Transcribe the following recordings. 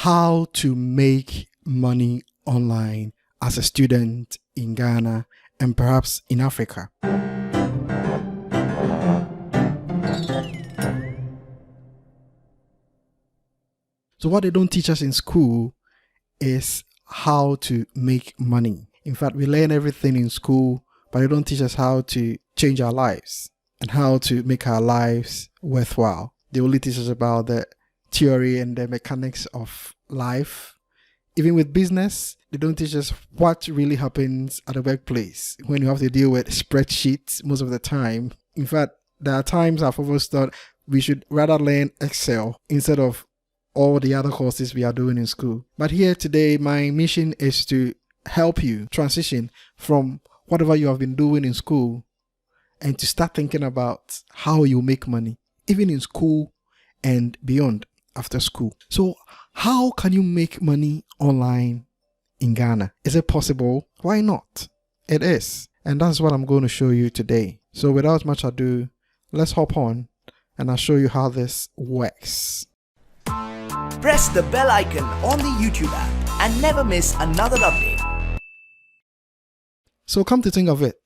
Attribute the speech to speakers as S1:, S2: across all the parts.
S1: how to make money online as a student in Ghana and perhaps in Africa. So what they don't teach us in school is how to make money. In fact, we learn everything in school, but they don't teach us how to change our lives and how to make our lives worthwhile. They only teach us about the theory and the mechanics of life. Even with business, they don't teach us what really happens at the workplace when you have to deal with spreadsheets most of the time. In fact, there are times I've always thought we should rather learn Excel instead of all the other courses we are doing in school. But here today, my mission is to help you transition from whatever you have been doing in school and to start thinking about how you make money, even in school and beyond after school. So how can you make money online in Ghana? Is it possible? Why not? It is. And that's what I'm going to show you today. So without much ado, let's hop on and I'll show you how this works.
S2: Press the bell icon on the YouTube app and never miss another update.
S1: So come to think of it,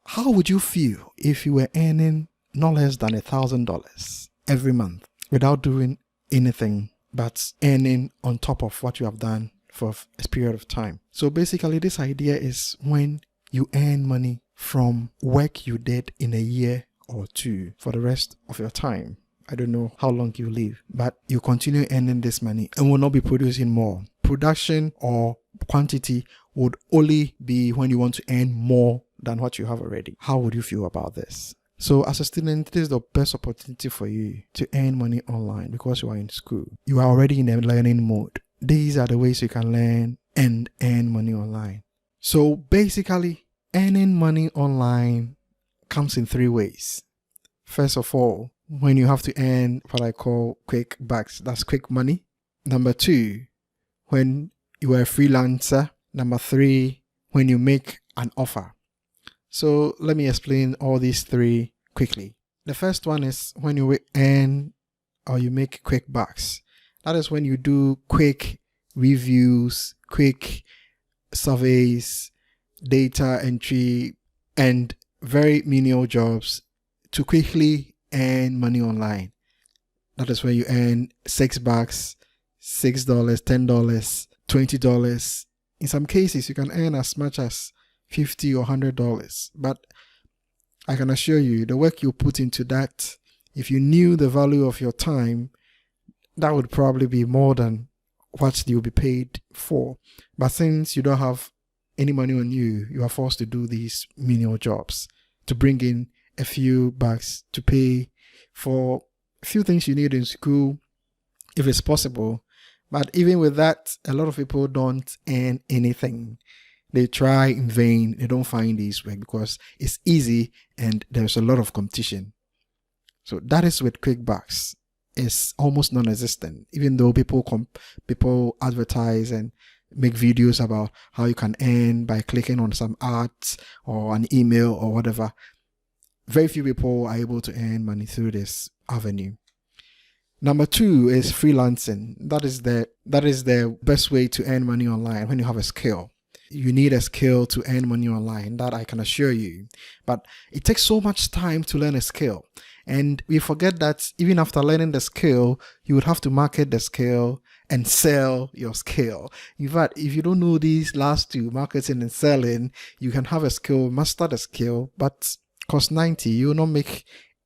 S1: how would you feel if you were earning no less than $1,000 every month without doing anything but earning on top of what you have done for a period of time? So basically this idea is when you earn money from work you did in a year or two for the rest of your time. I don't know how long you live, but you continue earning this money and will not be producing more. Production or quantity would only be when you want to earn more than what you have already. How would you feel about this? So as a student, this is the best opportunity for you to earn money online because you are in school. You are already in a learning mode. These are the ways you can learn and earn money online. So basically, earning money online comes in three ways. First of all, when you have to earn what I call quick bucks, that's quick money. Number two, when you are a freelancer. Number three, when you make an offer. So let me explain all these three quickly. The first one is when you earn or you make quick bucks. That is when you do quick reviews, quick surveys, data entry, and very menial jobs to quickly earn money online. That is where you earn $6, $6, $10, $20. In some cases, you can earn as much as $50 or $100. But I can assure you, the work you put into that, if you knew the value of your time, that would probably be more than what you'll be paid for. But since you don't have any money on you, you are forced to do these menial jobs to bring in a few bucks to pay for a few things you need in school, if it's possible. But even with that, a lot of people don't earn anything. They try in vain. They don't find this work because it's easy and there's a lot of competition. So that is with quick bucks. It's almost non-existent, even though people advertise and make videos about how you can earn by clicking on some ads or an email or whatever. Very few people are able to earn money through this avenue. Number two is freelancing. That is the best way to earn money online when you have a skill. You need a skill to earn money online, that I can assure you. But it takes so much time to learn a skill. And we forget that even after learning the skill, you would have to market the skill and sell your skill. In fact, if you don't know these last two, marketing and selling, you can have a skill, master the skill, but cost 90, you will not make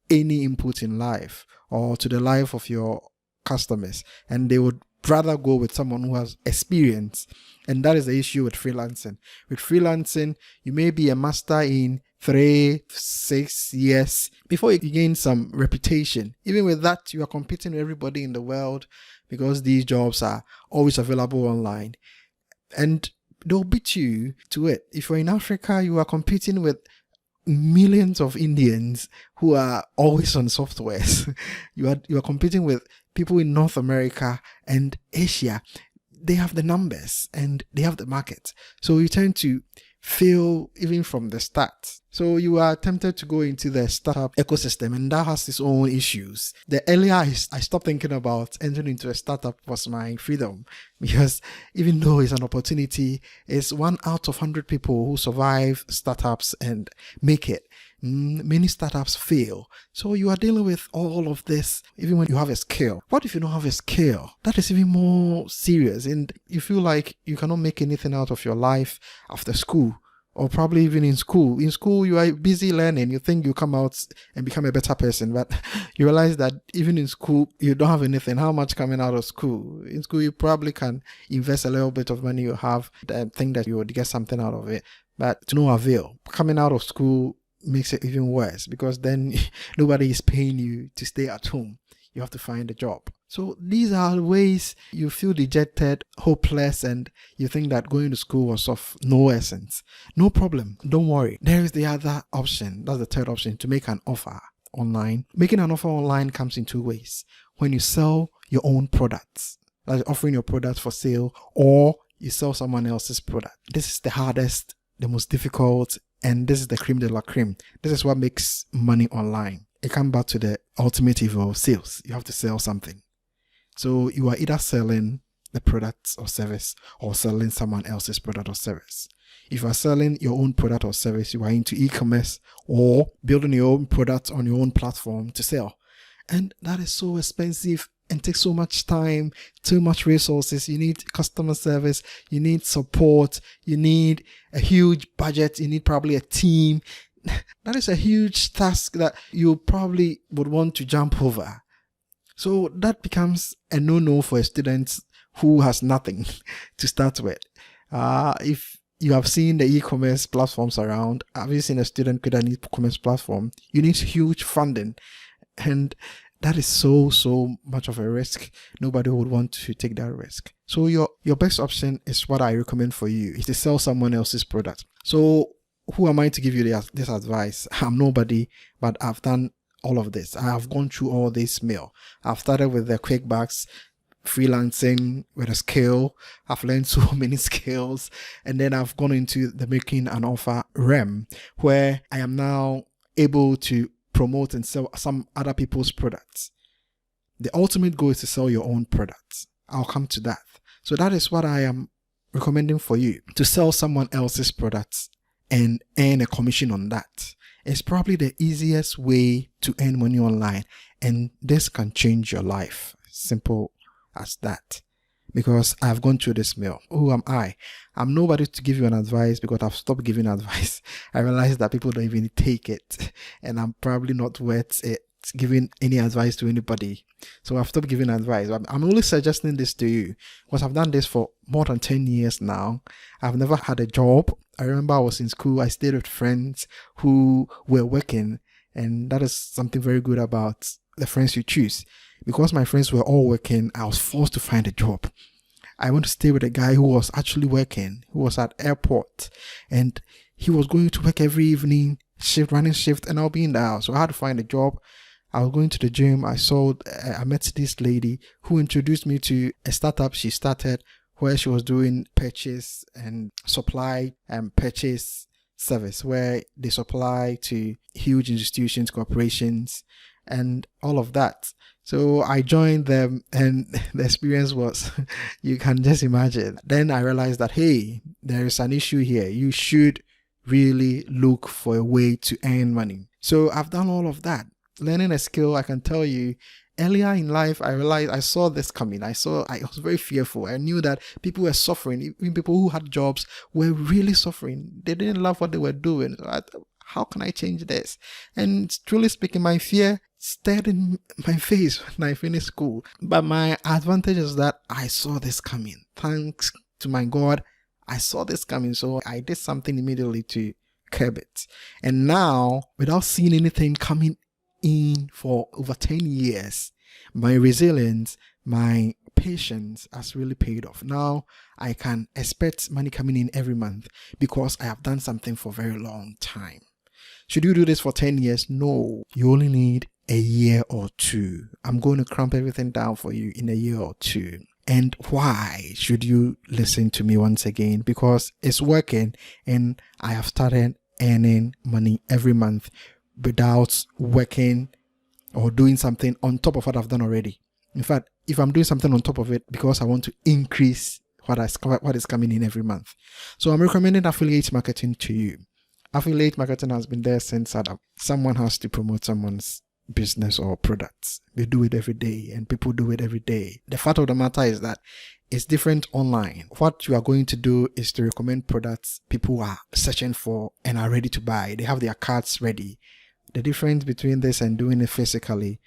S1: any input in life or to the life of your customers. And they would rather go with someone who has experience. And that is the issue with freelancing. With freelancing, you may be a master in 3-6 years before you gain some reputation. Even with that, you are competing with everybody in the world because these jobs are always available online. And they'll beat you to it. If you're in Africa, you are competing with millions of Indians who are always on softwares. You are competing with people in North America and Asia. they have the numbers and they have the market. So you tend to fail even from the start. So you are tempted to go into the startup ecosystem, and that has its own issues. The earlier I stopped thinking about entering into a startup was my freedom, because even though it's an opportunity, it's 1 out of 100 people who survive startups and make it. Many startups fail. So you are dealing with all of this even when you have a skill. What if you don't have a skill? That is even more serious, and you feel like you cannot make anything out of your life after school, or probably even in school. In school, you are busy learning. You think you come out and become a better person, but you realize that even in school, you don't have anything. How much coming out of school? In school, you probably can invest a little bit of money you have and think that you would get something out of it, but to no avail. Coming out of school makes it even worse, because then nobody is paying you to stay at home. You have to find a job. So these are ways you feel dejected, hopeless, and you think that going to school was of no essence. No problem. Don't worry. There is the other option. That's the third option, to make an offer online. Making an offer online comes in 2 ways. When you sell your own products, like offering your product for sale, or you sell someone else's product. This is the hardest, the most difficult, and this is the creme de la creme. This is what makes money online. It comes back to the ultimate evil of sales. You have to sell something. So you are either selling the product or service, or selling someone else's product or service. If you are selling your own product or service, you are into e-commerce or building your own product on your own platform to sell. And that is so expensive and takes so much time, too much resources. You need customer service, you need support, you need a huge budget, you need probably a team. That is a huge task that you probably would want to jump over. So that becomes a no-no for a student who has nothing to start with. If you have seen the e-commerce platforms around, have you seen a student create an e-commerce platform? You need huge funding, and that is so much of a risk. Nobody would want to take that risk. So your best option is what I recommend for you, is to sell someone else's product. So who am I to give you this advice? I'm nobody, but I've done all of this. I have gone through all this mill. I've started with the quickbacks, freelancing with a skill. I've learned so many skills, and then I've gone into the making an offer realm, where I am now able to promote and sell some other people's products. The ultimate goal is to sell your own products. I'll come to that. So that is what I am recommending for you, to sell someone else's products and earn a commission on that. It's probably the easiest way to earn money online, and this can change your life. Simple as that. Because I've gone through this mill. Who am I? I'm nobody to give you an advice, because I've stopped giving advice. I realize that people don't even take it, and I'm probably not worth it giving any advice to anybody. So I've stopped giving advice. I'm only suggesting this to you because I've done this for more than 10 years now. I've never had a job. I remember I was in school. I stayed with friends who were working, and that is something very good about the friends you choose. Because my friends were all working, I was forced to find a job. I went to stay with a guy who was actually working, who was at airport, and he was going to work every evening, running shift, and I'll be in the house. So I had to find a job. I was going to the gym. I met this lady who introduced me to a startup she started, where she was doing purchase and supply and purchase service, where they supply to huge institutions, corporations, and all of that. So I joined them, and the experience was, you can just imagine. Then I realized that, hey, there is an issue here. You should really look for a way to earn money. So I've done all of that. Learning a skill, I can tell you, earlier in life, I realized I saw this coming. I was very fearful. I knew that people were suffering. Even people who had jobs were really suffering. They didn't love what they were doing. How can I change this? And truly speaking, my fear stared in my face when I finished school. But my advantage is that I saw this coming. Thanks to my God, I saw this coming. So I did something immediately to curb it. And now, without seeing anything coming in for over 10 years, my resilience, my patience has really paid off. Now I can expect money coming in every month because I have done something for a very long time. Should you do this for 10 years? No, you only need a year or two. I'm going to cramp everything down for you in a year or two. And why should you listen to me once again? Because it's working, and I have started earning money every month without working or doing something on top of what I've done already. In fact, if I'm doing something on top of it because I want to increase what is coming in every month. So I'm recommending affiliate marketing to you. Affiliate marketing has been there since Adam. Someone has to promote someone's business or products. They do it every day, and people do it every day. The fact of the matter is that it's different online. What you are going to do is to recommend products people are searching for and are ready to buy. They have their carts ready. The difference between this and doing it physically,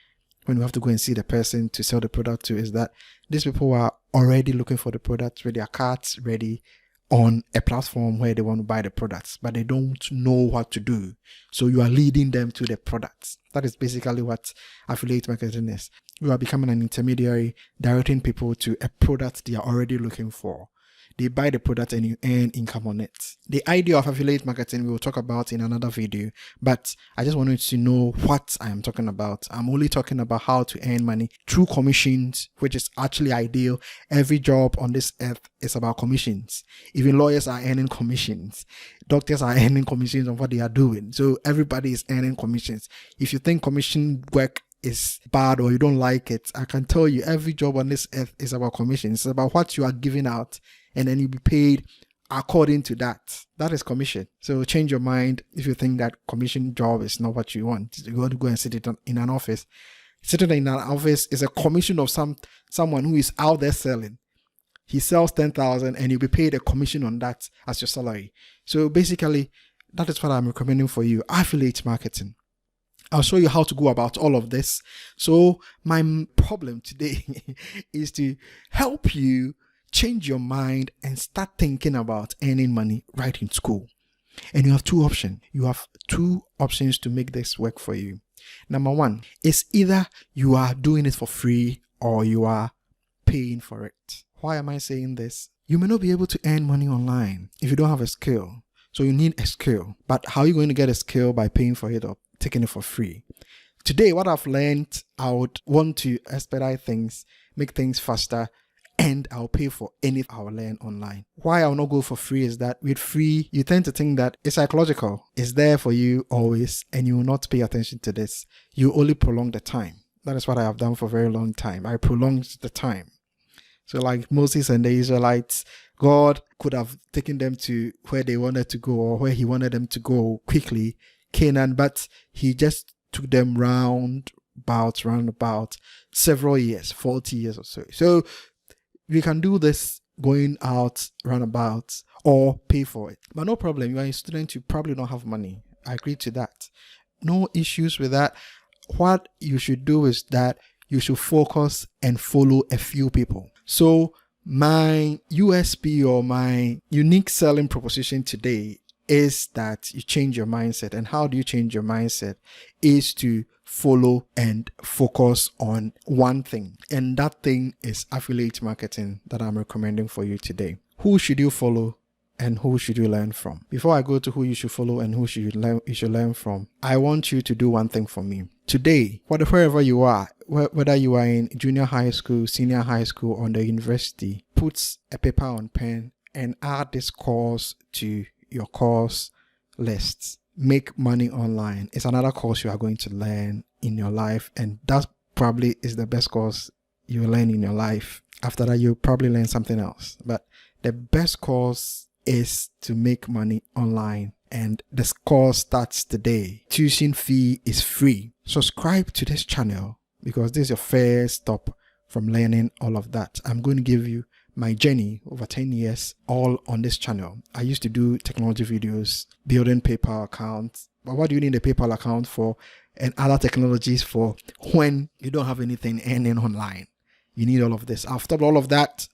S1: when you have to go and see the person to sell the product to, is that these people are already looking for the product with their carts ready on a platform where they want to buy the products, but they don't know what to do. So you are leading them to the products. That is basically what affiliate marketing is. You are becoming an intermediary, directing people to a product they are already looking for. They buy the product and you earn income on it. The idea of affiliate marketing we will talk about in another video, but I just wanted to know what I am talking about. I'm only talking about how to earn money through commissions, which is actually ideal. Every job on this earth is about commissions. Even lawyers are earning commissions. Doctors are earning commissions on what they are doing. So everybody is earning commissions. If you think commission work is bad or you don't like it, I can tell you every job on this earth is about commissions. It's about what you are giving out, and then you'll be paid according to that. That is commission. So change your mind if you think that commission job is not what you want. You got to go and sit in an office. Sitting in an office is a commission of someone who is out there selling. He sells 10,000 and you'll be paid a commission on that as your salary. So basically, that is what I'm recommending for you. Affiliate marketing. I'll show you how to go about all of this. So my problem today is to help you change your mind and start thinking about earning money right in school. And you have two options. You have two options to make this work for you. Number one is either you are doing it for free or you are paying for it. Why am I saying this? You may not be able to earn money online if you don't have a skill. So you need a skill. But how are you going to get a skill? By paying for it or taking it for free? Today, what I've learned, I would want to expedite things, make things faster, and I'll pay for anything I'll learn online. Why I'll not go for free is that with free, you tend to think that it's psychological. It's there for you always, and you will not pay attention to this. You only prolong the time. That is what I have done for a very long time. I prolonged the time. So like Moses and the Israelites, God could have taken them to where they wanted to go or where he wanted them to go quickly, Canaan, but he just took them round about several years, 40 years or so. So we can do this going out roundabout or pay for it. But no problem. You are a student, you probably don't have money. I agree to that. No issues with that. What you should do is that you should focus and follow a few people. So my USP or my unique selling proposition today is that you change your mindset. And how do you change your mindset? Is to follow and focus on one thing. And that thing is affiliate marketing that I'm recommending for you today. Who should you follow and who should you learn from? Before I go to who you should follow and who you should learn from, I want you to do one thing for me. Today, wherever you are, whether you are in junior high school, senior high school, or the university, put a paper on pen and add this course to your course lists. Make money online. It's another course you are going to learn in your life, and that probably is the best course you will learn in your life. After that, you'll probably learn something else. But the best course is to make money online, and the course starts today. Tuition fee is free. Subscribe to this channel because this is your first stop from learning all of that. I'm going to give you my journey over 10 years all on this channel. I used to do technology videos, building PayPal accounts. But what do you need a PayPal account for and other technologies for when you don't have anything earning online? You need all of this. After all of that,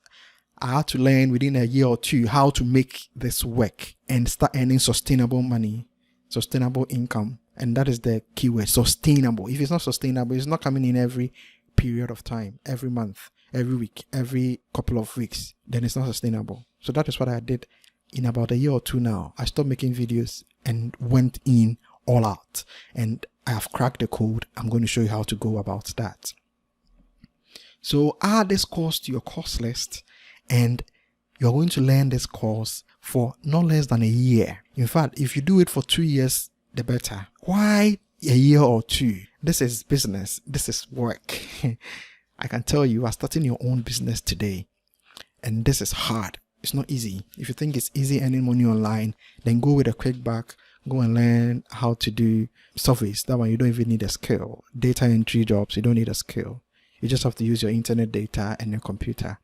S1: I had to learn within a year or two how to make this work and start earning sustainable money, sustainable income. And that is the keyword, sustainable. If it's not sustainable, it's not coming in every period of time, every month, every week, every couple of weeks, then it's not sustainable. So that is what I did in about a year or two now. I stopped making videos and went in all out. And I have cracked the code. I'm going to show you how to go about that. So add this course to your course list, and you're going to learn this course for not less than a year. In fact, if you do it for 2 years, the better. Why a year or 2? This is business. This is work. I can tell you are starting your own business today, and this is hard. It's not easy. If you think it's easy earning money online, then go with a quick buck. Go and learn how to do surveys. That one, you don't even need a skill. Data entry jobs, you don't need a skill. You just have to use your internet data and your computer.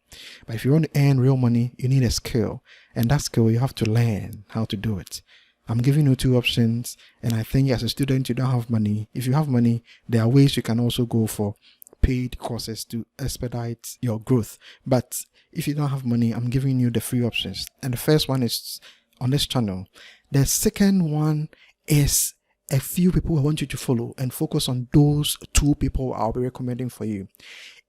S1: But if you want to earn real money, you need a skill. And that skill, you have to learn how to do it. I'm giving you 2 options. And I think as a student, you don't have money. If you have money, there are ways you can also go for paid courses to expedite your growth. But if you don't have money, I'm giving you the free options. And the first one is on this channel. The second one is a few people I want you to follow, and focus on those 2 people I'll be recommending for you.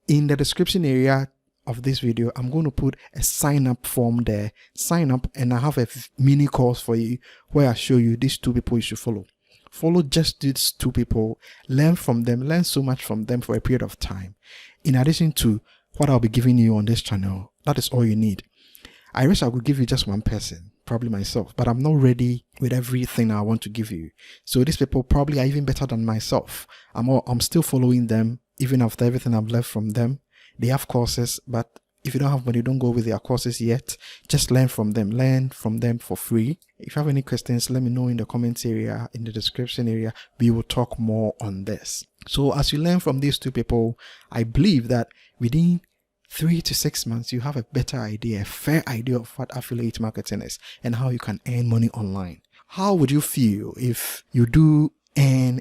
S1: In the description area of this video, I'm going to put a sign up form there. Sign up, and I have a mini course for you where I show you these 2 people you should follow. Follow just these 2 people, learn from them, learn so much from them for a period of time. In addition to what I'll be giving you on this channel, that is all you need. I wish I could give you just one person, probably myself, but I'm not ready with everything I want to give you. So these people probably are even better than myself. I'm still following them even after everything I've learned from them. They have courses, but if you don't have money, don't go with their courses yet. Just learn from them. Learn from them for free. If you have any questions, let me know in the comments area, in the description area. We will talk more on this. So as you learn from these 2 people, I believe that within 3 to 6 months, you have a better idea, a fair idea of what affiliate marketing is and how you can earn money online. How would you feel if you do earn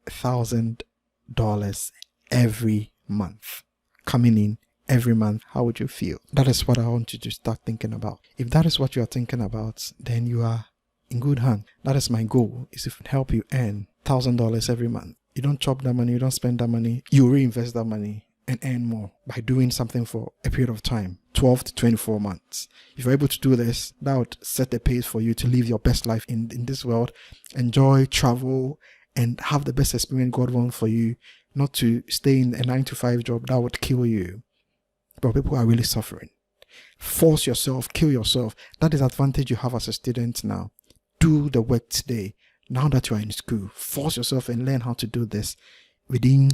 S1: $1,000 every month, coming in every month? How would you feel? That is what I want you to start thinking about. If that is what you are thinking about, then you are in good hand. That is my goal, is to help you earn $1,000 every month. You don't chop that money, you don't spend that money, you reinvest that money and earn more by doing something for a period of time, 12 to 24 months. If you're able to do this, that would set the pace for you to live your best life in this world, enjoy, travel, and have the best experience God wants for you, not to stay in a 9-to-5 job that would kill you. But people are really suffering. Force yourself, kill yourself. That is the advantage you have as a student now. Do the work today. Now that you are in school, force yourself and learn how to do this within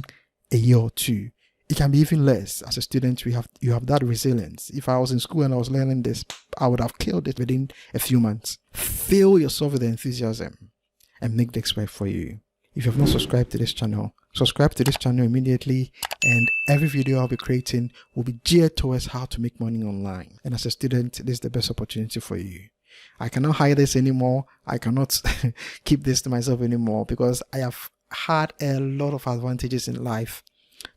S1: a year or 2. It can be even less. As a student, you have that resilience. If I was in school and I was learning this, I would have killed it within a few months. Fill yourself with enthusiasm and make this work for you. If you have not subscribed to this channel, subscribe to this channel immediately, and every video I'll be creating will be geared towards how to make money online. And as a student, this is the best opportunity for you. I cannot hide this anymore. I cannot keep this to myself anymore, because I have had a lot of advantages in life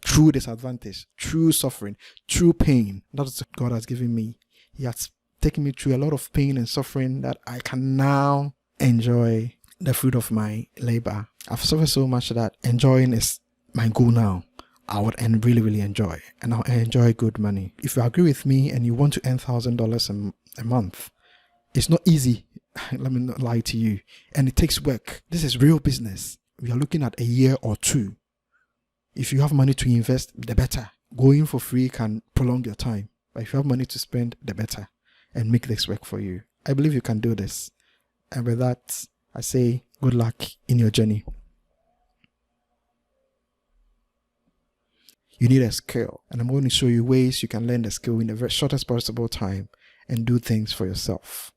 S1: through disadvantage, through suffering, through pain. That's what God has given me. He has taken me through a lot of pain and suffering that I can now enjoy the fruit of my labor. I've suffered so much that enjoying is my goal now. I would really, really enjoy, and I'll enjoy good money. If you agree with me and you want to earn $1,000 a month, it's not easy. Let me not lie to you. And it takes work. This is real business. We are looking at a year or 2. If you have money to invest, the better. Going for free can prolong your time. But if you have money to spend, the better. And make this work for you. I believe you can do this. And with that, I say good luck in your journey. You need a skill. And I'm going to show you ways you can learn the skill in the shortest possible time and do things for yourself.